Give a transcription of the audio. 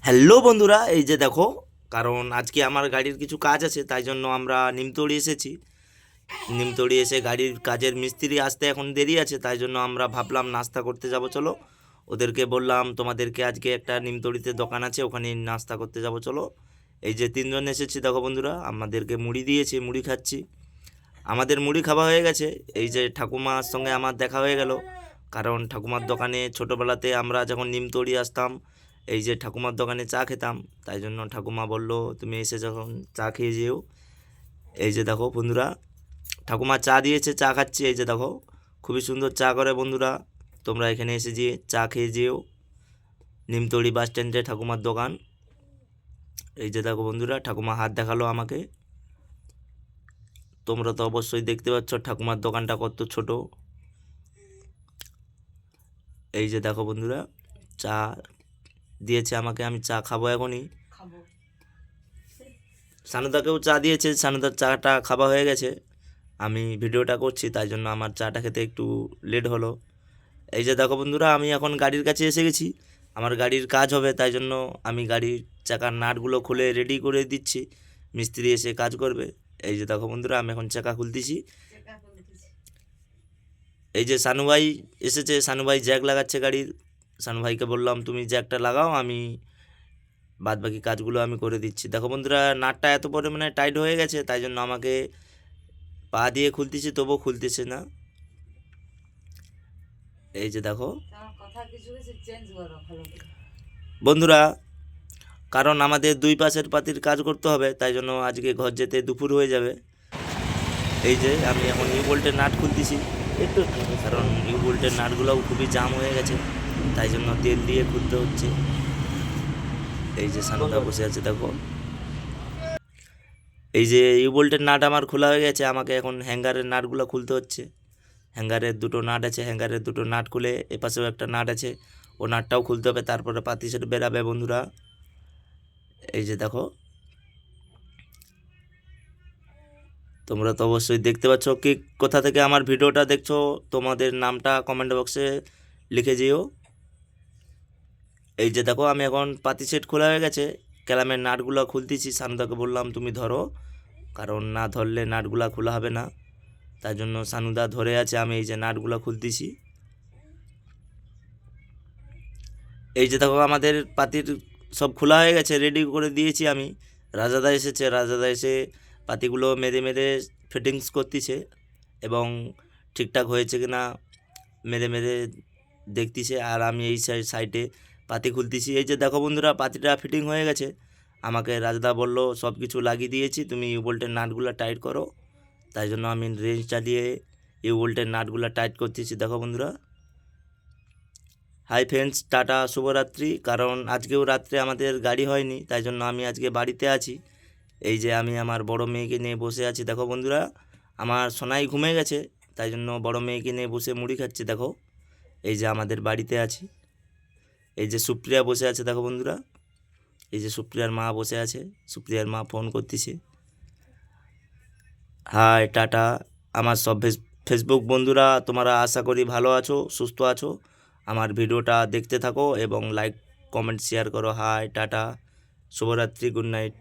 Hello বন্ধুরা, এই যে দেখো, কারণ আজকে আমার গাড়ির কিছু কাজ আছে, তাই জন্য আমরা নিমতড়ি এসেছি। নিমতড়ি এসে গাড়ির কাজের মিস্ত্রি আসতে এখন দেরি আছে, তাই জন্য আমরা ভাবলাম নাস্তা করতে যাব। চলো, ওদেরকে বললাম তোমাদেরকে আজকে একটা নিমতড়িতে দোকান আছে, ওখানে নাস্তা করতে যাব, চলো। এই যে তিনজন এসেছি, দেখো বন্ধুরা, আমাদেরকে মুড়ি দিয়েছে, মুড়ি খাচ্ছি। আমাদের মুড়ি খাওয়া হয়ে গেছে। এই যে ঠাকুমার সঙ্গে আমার দেখা হয়ে গেল, কারণ ঠাকুমার দোকানে ছোটোবেলাতে আমরা যখন নিমতড়ি আসতাম, এই যে ঠাকুমার দোকানে চা খেতাম। তাই জন্য ঠাকুমা বলল তুমি এসে যখন চা খেয়ে যেও। এই যে দেখো বন্ধুরা, ঠাকুমা চা দিয়েছে, চা খাচ্ছি। এই যে দেখো, খুবই সুন্দর চা করে বন্ধুরা, তোমরা এখানে এসে যে চা খেয়ে যেও। নিমতড়ি বাস স্ট্যান্ডে ঠাকুমার দোকান। এই যে দেখো বন্ধুরা, ঠাকুমা হাত দেখালো আমাকে। তোমরা তো অবশ্যই দেখতে পাচ্ছ ঠাকুমার দোকানটা কত ছোট। এই যে দেখো বন্ধুরা, চা দিয়েছে আমাকে, আমি চা খাবো এখনই। সানুদাকেও চা দিয়েছে, সানুদার চাটা খাওয়া হয়ে গেছে। আমি ভিডিওটা করছি, তাই জন্য আমার চাটা খেতে একটু লেট হলো। এই যে দেখো বন্ধুরা, আমি এখন গাড়ির কাছে এসে গেছি। আমার গাড়ির কাজ হবে, তাই জন্য আমি গাড়ির চাকার নাটগুলো খুলে রেডি করে দিচ্ছি, মিস্ত্রি এসে কাজ করবে। এই যে দেখো বন্ধুরা, আমি এখন চাকা খুলতেছি। এই যে সানুভাই এসেছে, সানুভাই জ্যাক লাগাচ্ছে গাড়ির। সানুভাইকে বললাম তুমি জ্যাকটা লাগাও, আমি বাদ বাকি কাজগুলো আমি করে দিচ্ছি। দেখো বন্ধুরা, নাটটা এত পরিমাণে টাইট হয়ে গেছে, তাই জন্য আমাকে পা দিয়ে খুলতেছি, তবুও খুলতেছে না। এই যে দেখো বন্ধুরা, কারণ আমাদের দুই পাশের পাতির কাজ করতে হবে, তাই জন্য আজকে ঘর যেতে দুপুর হয়ে যাবে। এই যে আমি এখন ইউ বোল্টের নাট খুলতেছি, কারণ ইউ বোল্টের নাটগুলোও খুবই জাম হয়ে গেছে, তাই জন্য তেল দিয়ে খুলতে হচ্ছে। এই যে সানুদা বসে আছে দেখো। এই যে ইউ বোল্টের নাট আমার খোলা হয়ে গেছে, আমাকে এখন হ্যাঙ্গারের নাটগুলো খুলতে হচ্ছে। হ্যাঙ্গারের দুটো নাট আছে, হ্যাঙ্গারের দুটো নাট খুলে এপাশেও একটা নাট আছে, ও নাটটাও খুলতে হবে, তারপরে পাতি সেট বেরাবে বন্ধুরা। এই যে দেখো, তোমরা তো অবশ্যই দেখতে পাচ্ছ, কি কোথা থেকে আমার ভিডিওটা দেখছো, তোমাদের নামটা কমেন্ট বক্সে লিখে যেও। এই যে দেখো, আমি এখন পাতি সেট খোলা হয়ে গেছে, ক্যালামের নাটগুলো খুলতেছি। সানুদাকে বললাম তুমি ধরো, কারণ না ধরলে নাটগুলা খোলা হবে না, তাই জন্য সানুদা ধরে আছে, আমি এই যে নাটগুলো খুলতেছি। এই যে দেখো, আমাদের পাতির সব খোলা হয়ে গেছে, রেডি করে দিয়েছি আমি। রাজাদা এসেছে, রাজাদা এসে পাতিগুলো মেরে মেরে ফিটিংস করতেছে, এবং ঠিকঠাক হয়েছে কিনা মেরে মেরে দেখতেছে, আর আমি এই সাইডে পাতি খুলতেছি। এই যে দেখো বন্ধুরা, পাতিটা ফিটিং হয়ে গেছে। আমাকে রাজদা বলল সব কিছু লাগিয়ে দিয়েছি, তুমি ইউ বোল্টের নাটগুলো টাইট করো। তাই জন্য আমি রেঞ্জ চালিয়ে ইউ বোল্টের নাটগুলো টাইট করতেছি। দেখো বন্ধুরা, হাই ফ্রেন্ডস, টাটা, শুভরাত্রি। কারণ আজকেও রাত্রে আমাদের গাড়ি হয়নি, তাই জন্য আমি আজকে বাড়িতে আছি। এই যে আমি আমার বড় মেয়েকে নিয়ে বসে আছি। দেখো বন্ধুরা, আমার সোনাই ঘুমিয়ে গেছে, তাই জন্য বড় মেয়েকে নিয়ে বসে মুড়ি খাচ্ছি। দেখো, এই যে আমাদের বাড়িতে আছি। এই যে সুপ্রিয়া বসে আছে, দেখো বন্ধুরা, এই যে সুপ্রিয়ার মা বসে আছে, সুপ্রিয়ার মা ফোন করতেছে। Hi, tata. আমার সব ফেসবুক বন্ধুরা, তোমরা আশা করি ভালো আছো, সুস্থ আছো। আমার ভিডিওটা দেখতে থাকো এবং লাইক কমেন্ট শেয়ার করো। হাই, টাটা, শুভরাত্রি, গুড নাইট।